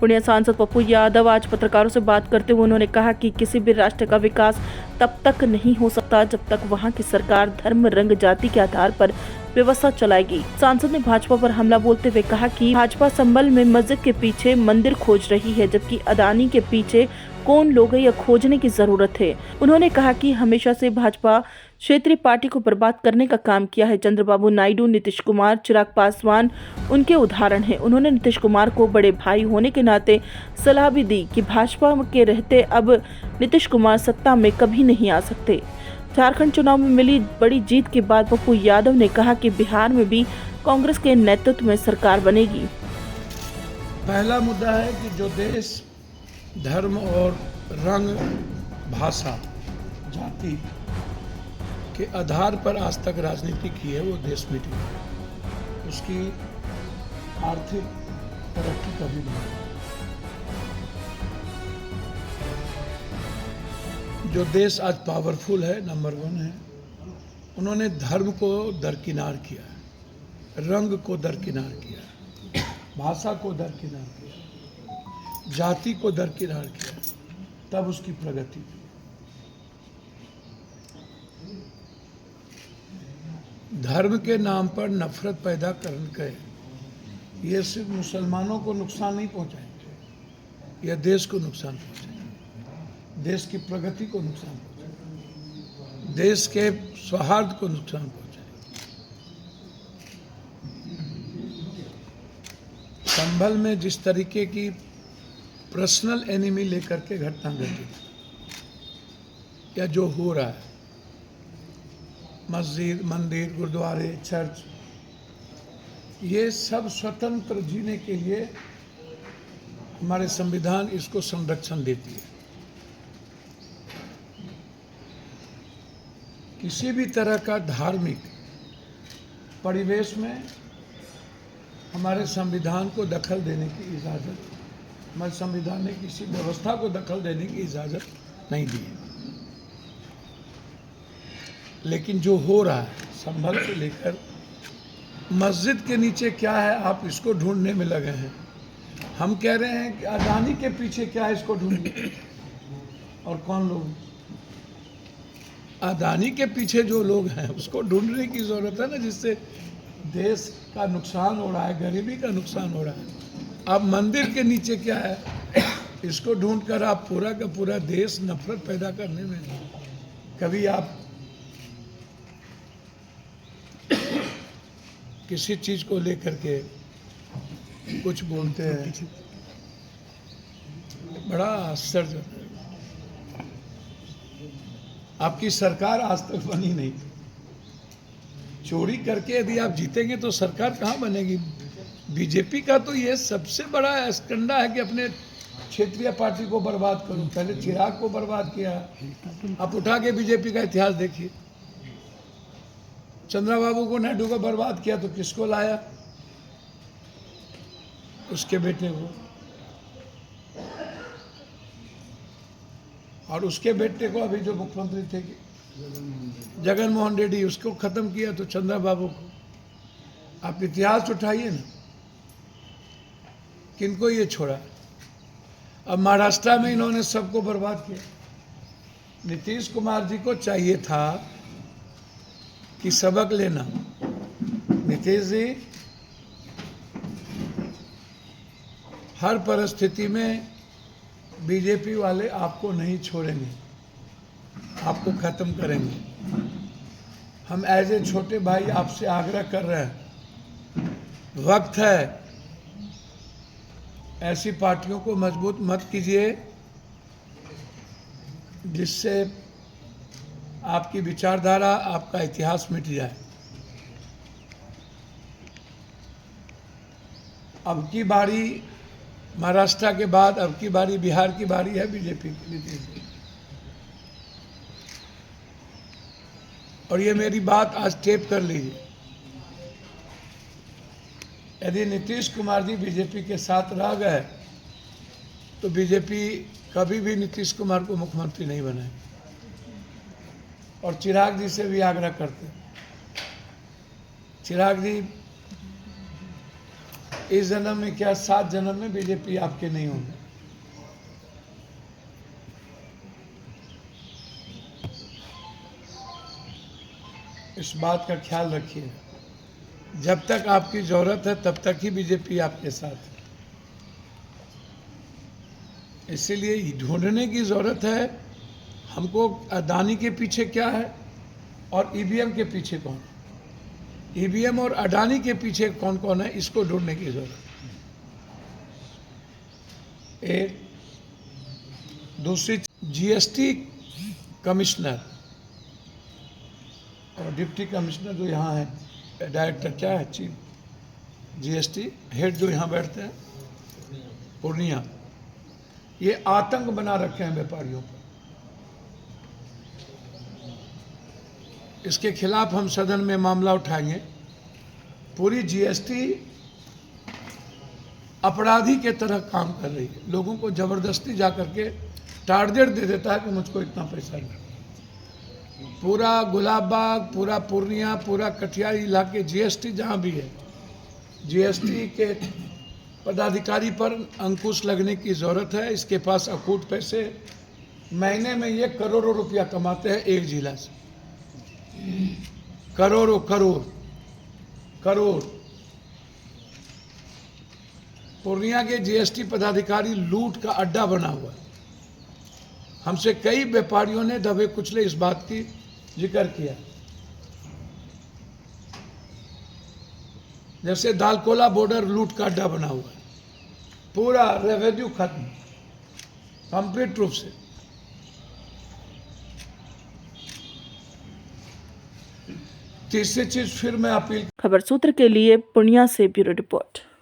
पूर्णिया सांसद पप्पू यादव आज पत्रकारों से बात करते हुए उन्होंने कहा कि किसी भी राष्ट्र का विकास तब तक नहीं हो सकता जब तक वहां की सरकार धर्म, रंग, जाति के आधार पर व्यवस्था चलाएगी। सांसद ने भाजपा पर हमला बोलते हुए कहा कि भाजपा संभल में मस्जिद के पीछे मंदिर खोज रही है, जबकि अदानी के पीछे कौन लोग हैं यह खोजने की जरूरत है। उन्होंने कहा कि हमेशा से भाजपा क्षेत्रीय पार्टी को बर्बाद करने का काम किया है। चंद्रबाबू नायडू, नीतीश कुमार, चिराग पासवान उनके उदाहरण हैं। उन्होंने नीतीश कुमार को बड़े भाई होने के नाते सलाह भी दी कि भाजपा के रहते अब नीतीश कुमार सत्ता में कभी नहीं आ सकते। झारखंड चुनाव में मिली बड़ी जीत के बाद पप्पू यादव ने कहा कि बिहार में भी कांग्रेस के नेतृत्व में सरकार बनेगी। पहला मुद्दा है कि जो देश धर्म और रंग, भाषा, जाति के आधार पर आज तक राजनीति की है वो देश मिट गया। उसकी आर्थिक तरक्की कभी नहीं। जो देश आज पावरफुल है, नंबर 1 है, उन्होंने धर्म को दरकिनार किया है, रंग को दरकिनार किया है, भाषा को दरकिनार किया, जाति को दरकिनार किया, तब उसकी प्रगति। धर्म के नाम पर नफरत पैदा करके ये सिर्फ मुसलमानों को नुकसान नहीं पहुंचाएंगे, यह देश को नुकसान पहुंचाएंगे, देश की प्रगति को नुकसान पहुंचाएंगे, देश के सौहार्द को नुकसान पहुंचाएंगे। संभल में जिस तरीके की पर्सनल एनिमी लेकर के घटना घटी या जो हो रहा है, मस्जिद, मंदिर, गुरुद्वारे, चर्च, ये सब स्वतंत्र जीने के लिए हमारे संविधान इसको संरक्षण देती है। किसी भी तरह का धार्मिक परिवेश में हमारे संविधान को दखल देने की इजाज़त, हमारे संविधान ने किसी व्यवस्था को दखल देने की इजाज़त नहीं दी है। लेकिन जो हो रहा है संभल से लेकर मस्जिद के नीचे क्या है, आप इसको ढूंढने में लगे हैं। हम कह रहे हैं कि अदानी के पीछे क्या है, इसको ढूंढिए। और कौन लोग? अदानी के पीछे जो लोग हैं उसको ढूंढने की ज़रूरत है ना, जिससे देश का नुकसान हो रहा है, गरीबी का नुकसान हो रहा है। अब मंदिर के नीचे क्या है, इसको ढूंढकर आप पूरा का पूरा देश नफरत पैदा करने में, कभी आप किसी चीज़ को लेकर के कुछ बोलते हैं, बड़ा आश्चर्य। आपकी सरकार आज तक बनी नहीं। चोरी करके यदि आप जीतेंगे तो सरकार कहाँ बनेगी? बीजेपी का तो ये सबसे बड़ा एस्कंडा है कि अपने क्षेत्रीय पार्टी को बर्बाद करूं। पहले चिराग को बर्बाद किया, आप उठा के बीजेपी का इतिहास देखिए। चंद्रबाबू को, नायडू को बर्बाद किया तो किसको लाया? उसके बेटे को। और उसके बेटे को अभी जो मुख्यमंत्री थे जगन मोहन रेड्डी, उसको खत्म किया तो चंद्रबाबू को। आप इतिहास उठाइए ना, किनको ये छोड़ा? अब महाराष्ट्र में इन्होंने सबको बर्बाद किया। नीतीश कुमार जी को चाहिए था कि सबक लेना, नीतीश जी हर परिस्थिति में बीजेपी वाले आपको नहीं छोड़ेंगे, आपको खत्म करेंगे। हम एज ए छोटे भाई आपसे आग्रह कर रहे हैं, वक्त है, ऐसी पार्टियों को मजबूत मत कीजिए जिससे आपकी विचारधारा, आपका इतिहास मिट जाए। अब की बारी महाराष्ट्र के बाद अब की बारी बिहार की बारी है बीजेपी की, नीतीश जी। और ये मेरी बात आज टेप कर लीजिए। यदि नीतीश कुमार जी बीजेपी के साथ रह गए तो बीजेपी कभी भी नीतीश कुमार को मुख्यमंत्री नहीं बनाए। और चिराग जी से भी आग्रह करते हैं, चिराग जी इस जन्म में क्या 7 जन्म में बीजेपी आपके नहीं होंगे। इस बात का ख्याल रखिए, जब तक आपकी जरूरत है तब तक ही बीजेपी आपके साथ है। इसीलिए ढूंढने की जरूरत है हमको, अडानी के पीछे क्या है और ईवीएम के पीछे कौन है। ईवीएम और अडानी के पीछे कौन कौन है, इसको ढूंढने की जरूरत है। एक दूसरी, जीएसटी कमिश्नर और डिप्टी कमिश्नर जो यहाँ है, डायरेक्टर क्या है, चीफ जीएसटी हेड जो यहाँ बैठते हैं पूर्णिया, ये आतंक बना रखे हैं व्यापारियों पर। इसके खिलाफ हम सदन में मामला उठाएंगे। पूरी जीएसटी अपराधी के तरह काम कर रही है, लोगों को जबरदस्ती जा करके टारगेट दे देता है कि मुझको इतना पैसा दे। पूरा गुलाबबाग, पूरा पूर्णिया, पूरा कटिहार इलाके जीएसटी जहाँ भी है, जीएसटी के पदाधिकारी पर अंकुश लगने की जरूरत है। इसके पास अकूट पैसे, महीने में ये करोड़ों रुपया कमाते हैं एक जिला से, करोड़ों करोड़ करोड़। पूर्णिया के जीएसटी पदाधिकारी लूट का अड्डा बना हुआ है। हमसे कई व्यापारियों ने दबे कुचले इस बात की जिक्र किया। जैसे दालकोला बॉर्डर लूट का अड्डा बना हुआ है, पूरा रेवेन्यू खत्म कंप्लीट रूप से। तीसरी चीज फिर मैं अपील, खबर सूत्र के लिए पूर्णिया से ब्यूरो रिपोर्ट।